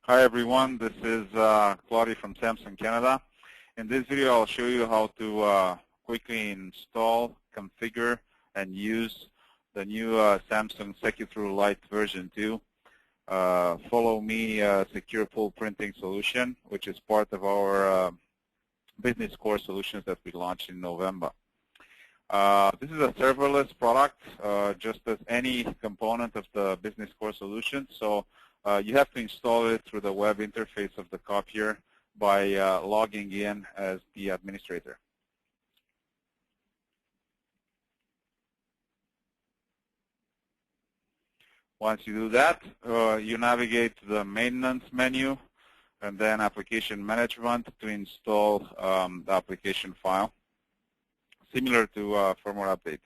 Hi everyone, this is Claudia from Samsung Canada. In this video I'll show you how to quickly install, configure, and use the new Samsung Secuthru Lite version 2 Follow Me secure pull printing solution, which is part of our business core solutions that we launched in November. This is a serverless product, just as any component of the business core solution. So you have to install it through the web interface of the copier by logging in as the administrator. Once you do that, you navigate to the maintenance menu and then application management to install the application file, similar to firmware update.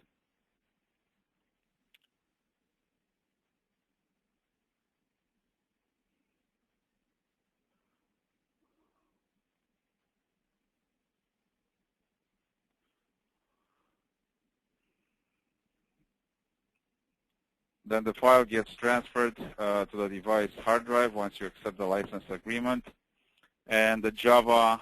Then the file gets transferred to the device hard drive once you accept the license agreement, and the Java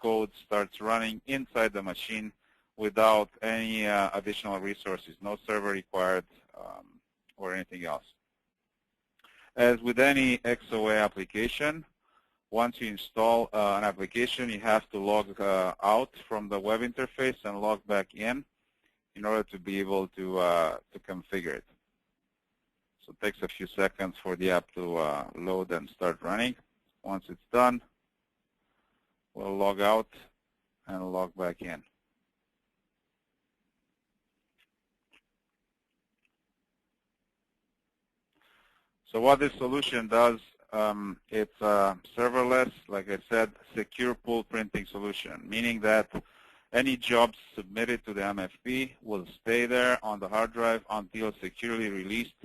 code starts running inside the machine without any additional resources, no server required or anything else. As with any XOA application, once you install an application, you have to log out from the web interface and log back in order to be able to configure it. So it takes a few seconds for the app to load and start running. Once it's done, we'll log out and log back in. So what this solution does, it's a serverless, like I said, secure pull printing solution, meaning that any jobs submitted to the MFP will stay there on the hard drive until securely released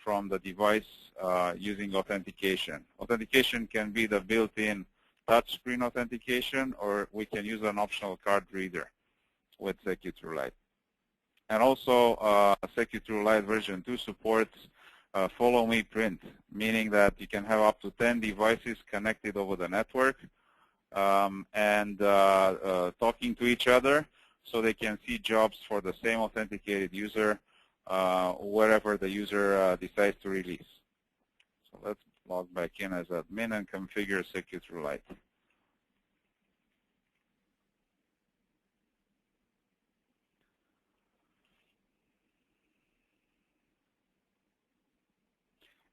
from the device using authentication. Authentication can be the built-in touchscreen authentication, or we can use an optional card reader with Secuthru Lite. And also, Secuthru Lite version 2 supports Follow Me Print, meaning that you can have up to 10 devices connected over the network and talking to each other so they can see jobs for the same authenticated user wherever the user decides to release. So let's log back in as admin and configure Secuthru Lite.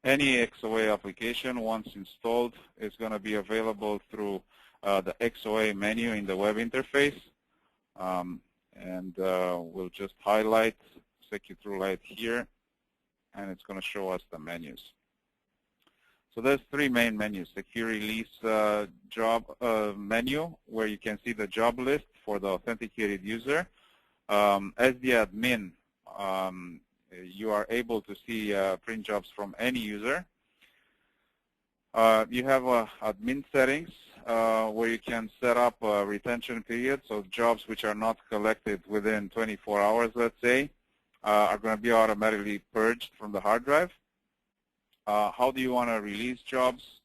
Any XOA application, once installed, is going to be available through the XOA menu in the web interface. And we'll just highlight Secuthru Lite here, and it's going to show us the menus. So there's three main menus: secure release job menu, where you can see the job list for the authenticated user. As the admin, you are able to see print jobs from any user. You have admin settings where you can set up a retention period, so jobs which are not collected within 24 hours, let's say, are going to be automatically purged from the hard drive. How do you want to release jobs?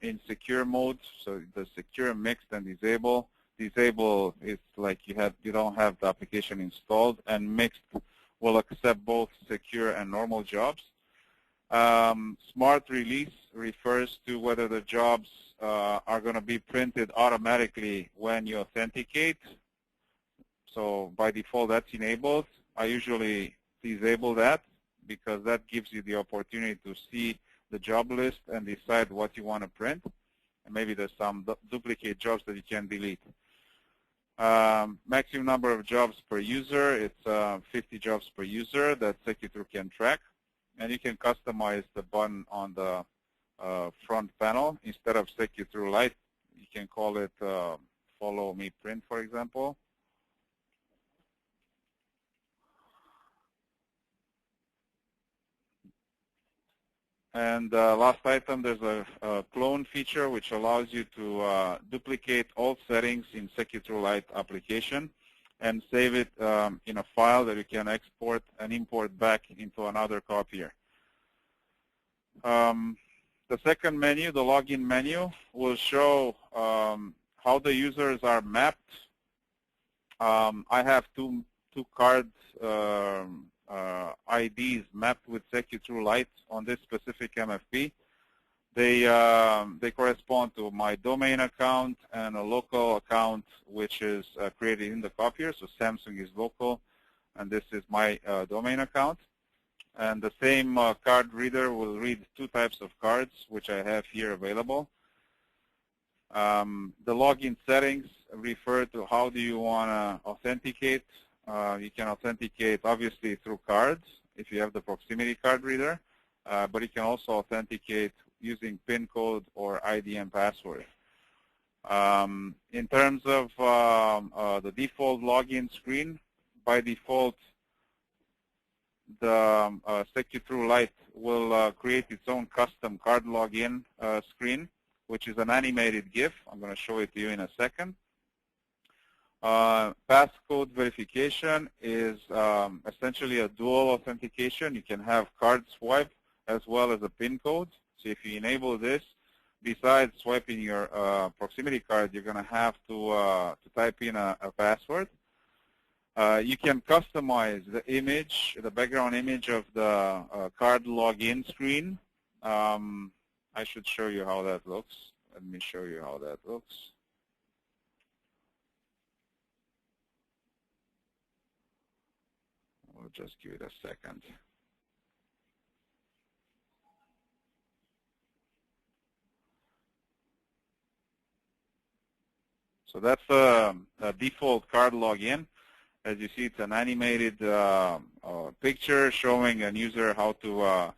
In secure mode, so the secure, mixed, and disable. Disable is like you don't have the application installed, and mixed will accept both secure and normal jobs. Smart release refers to whether the jobs are going to be printed automatically when you authenticate. So by default, that's enabled. I usually disable that because that gives you the opportunity to see the job list and decide what you want to print. And maybe there's some duplicate jobs that you can delete. Maximum number of jobs per user, it's 50 jobs per user that Secuthru can track. And you can customize the button on the front panel. Instead of Secuthru Lite, you can call it Follow Me Print, for example. And last item, there's a clone feature which allows you to duplicate all settings in Secuthru Lite application and save it in a file that you can export and import back into another copier. The The second menu, the login menu, will show how the users are mapped. I have two card IDs mapped with Secuthru Lite on this specific MFP. They correspond to my domain account and a local account which is created in the copier. So Samsung is local, and this is my domain account. And the same card reader will read two types of cards, which I have here available. The login settings refer to how do you want to authenticate. You can authenticate, obviously, through cards if you have the proximity card reader, but you can also authenticate using PIN code or ID and password. In terms of the default login screen, by default, the Secuthru Lite will create its own custom card login screen, which is an animated GIF. I'm going to show it to you in a second. Passcode verification is essentially a dual authentication. You can have card swipe as well as a PIN code. So if you enable this, besides swiping your proximity card, you're going to have to type in a password. You can customize the image, the background image of the card login screen. I should show you how that looks. Let me show you how that looks. I'll just give it a second. So that's a default card login. As you see, it's an animated picture showing a user how to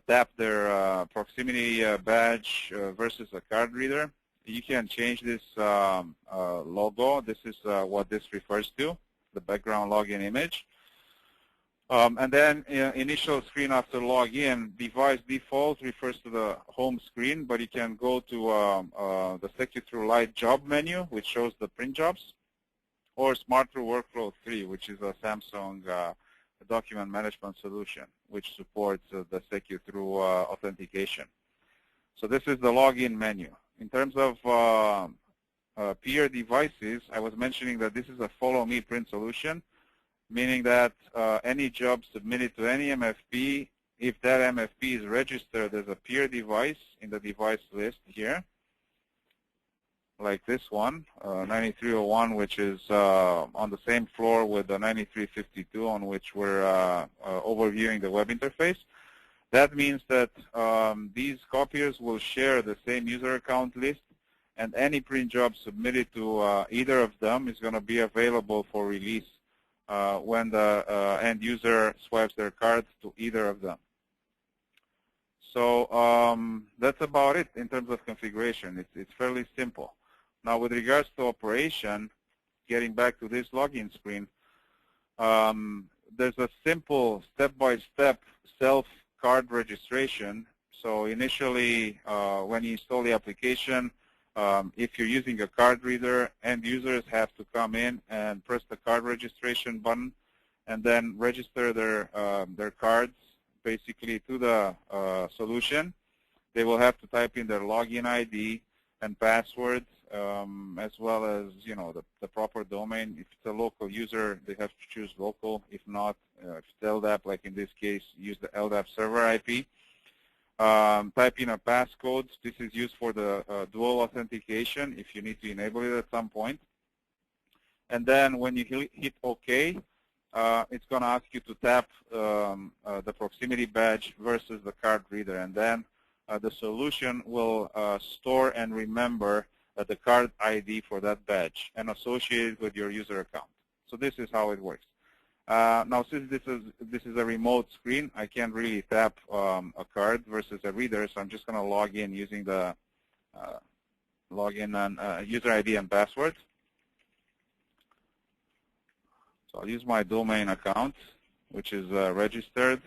tap their proximity badge versus a card reader. You can change this logo. This is what this refers to, the background login image. And then initial screen after login, device default refers to the home screen, but you can go to the Secuthru Lite job menu, which shows the print jobs, or Smartthrough Workflow 3, which is a Samsung document management solution, which supports the Secuthru authentication. So this is the login menu. In terms of peer devices, I was mentioning that this is a follow me print solution, meaning that any job submitted to any MFP, if that MFP is registered as a peer device in the device list here, like this one, 9301, which is on the same floor with the 9352 on which we're overviewing the web interface. That means that these copiers will share the same user account list, and any print job submitted to either of them is going to be available for release when the end user swipes their card to either of them. So that's about it in terms of configuration. It's fairly simple. Now, with regards to operation, getting back to this login screen, there's a simple step-by-step self-card registration. So initially, when you install the application, if you're using a card reader, end users have to come in and press the card registration button and then register their cards basically to the solution. They will have to type in their login ID and password, as well as the proper domain. If it's a local user, they have to choose local. If not, if it's LDAP, like in this case, use the LDAP server IP. Type in a passcode. This is used for the dual authentication if you need to enable it at some point. And then when you hit OK, it's going to ask you to tap the proximity badge versus the card reader. And then the solution will store and remember the card ID for that badge and associate it with your user account. So this is how it works. Now, since this is a remote screen, I can't really tap a card versus a reader, so I'm just going to log in using the login and user ID and password. So I'll use my domain account, which is registered.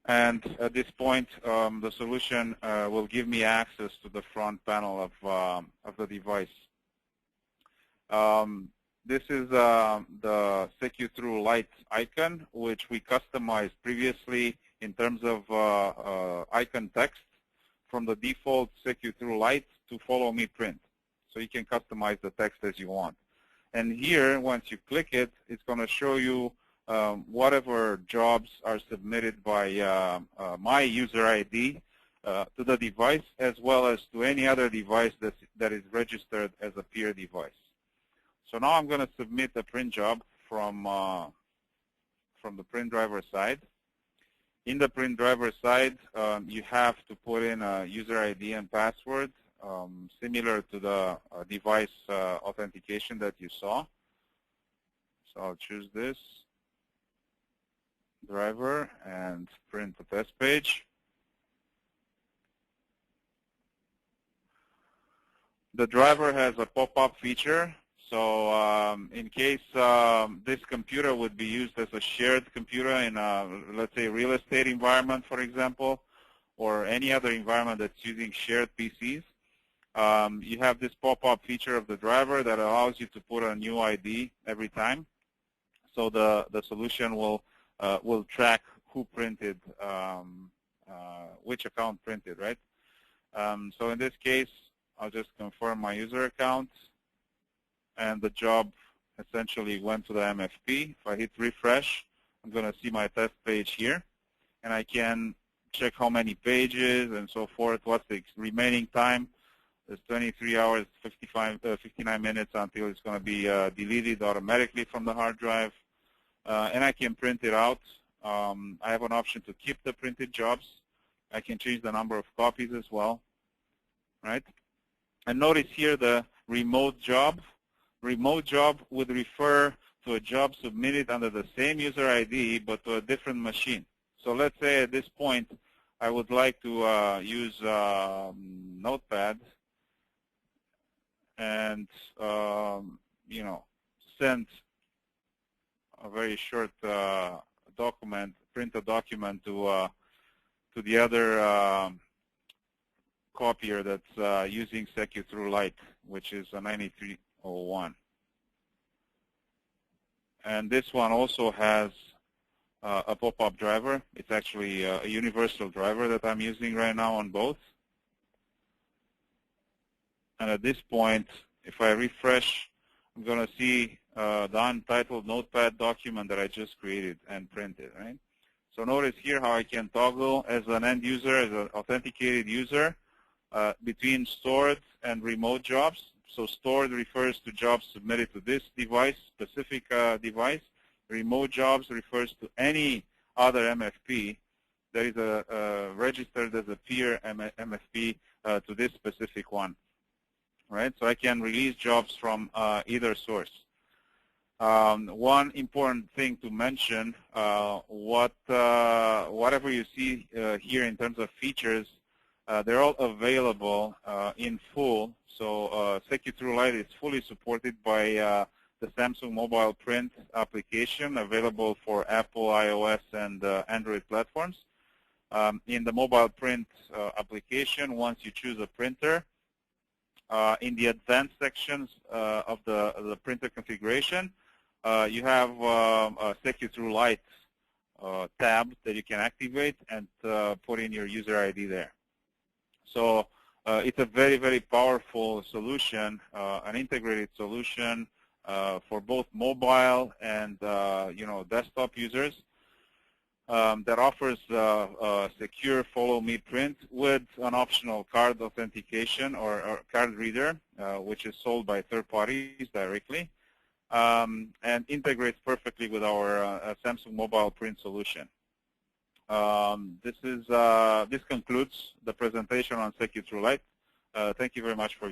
And at this point, the solution will give me access to the front panel of the device. This is the Secuthru Lite icon, which we customized previously in terms of icon text from the default Secuthru Lite to follow me print. So you can customize the text as you want. And here, once you click it, it's going to show you whatever jobs are submitted by my user ID to the device, as well as to any other device that is registered as a peer device. So now I'm going to submit a print job from the print driver side. In the print driver side, you have to put in a user ID and password, similar to the device authentication that you saw. So I'll choose this driver and print the test page. The driver has a pop-up feature. So in case this computer would be used as a shared computer in a, let's say, real estate environment, for example, or any other environment that's using shared PCs, you have this pop-up feature of the driver that allows you to put a new ID every time. So the solution will track who printed, which account printed, right? So in this case, I'll just confirm my user account, and the job essentially went to the MFP. If I hit refresh, I'm going to see my test page here, and I can check how many pages and so forth, what's the remaining time. There's 23 hours, 59 minutes until it's going to be deleted automatically from the hard drive. And I can print it out. I have an option to keep the printed jobs. I can change the number of copies as well, right? And notice here the remote job. Remote job would refer to a job submitted under the same user ID, but to a different machine. So let's say at this point, I would like to use Notepad and you know, send a very short document, print a document to the other copier that's using Secuthru Lite, which is a 9301. And this one also has a pop-up driver. It's actually a universal driver that I'm using right now on both. And at this point, if I refresh, I'm going to see the untitled Notepad document that I just created and printed, right? So notice here how I can toggle as an end user, as an authenticated user, between stored and remote jobs. So stored refers to jobs submitted to this device, specific device. Remote jobs refers to any other MFP that is registered as a peer MFP to this specific one, right? So I can release jobs from either source. One important thing to mention, whatever you see here in terms of features, they're all available in full. So Secuthru Lite is fully supported by the Samsung Mobile Print application, available for Apple, iOS, and Android platforms. In the Mobile Print application, once you choose a printer, in the advanced sections of the printer configuration, you have a Secuthru Lite tab that you can activate and put in your user ID there. So it's a very, very powerful solution, an integrated solution for both mobile and desktop users that offers secure follow me print with an optional card authentication or card reader, which is sold by third parties directly, and integrates perfectly with our Samsung Mobile Print solution. This concludes the presentation on Secuthru Lite. Thank you very much for viewing.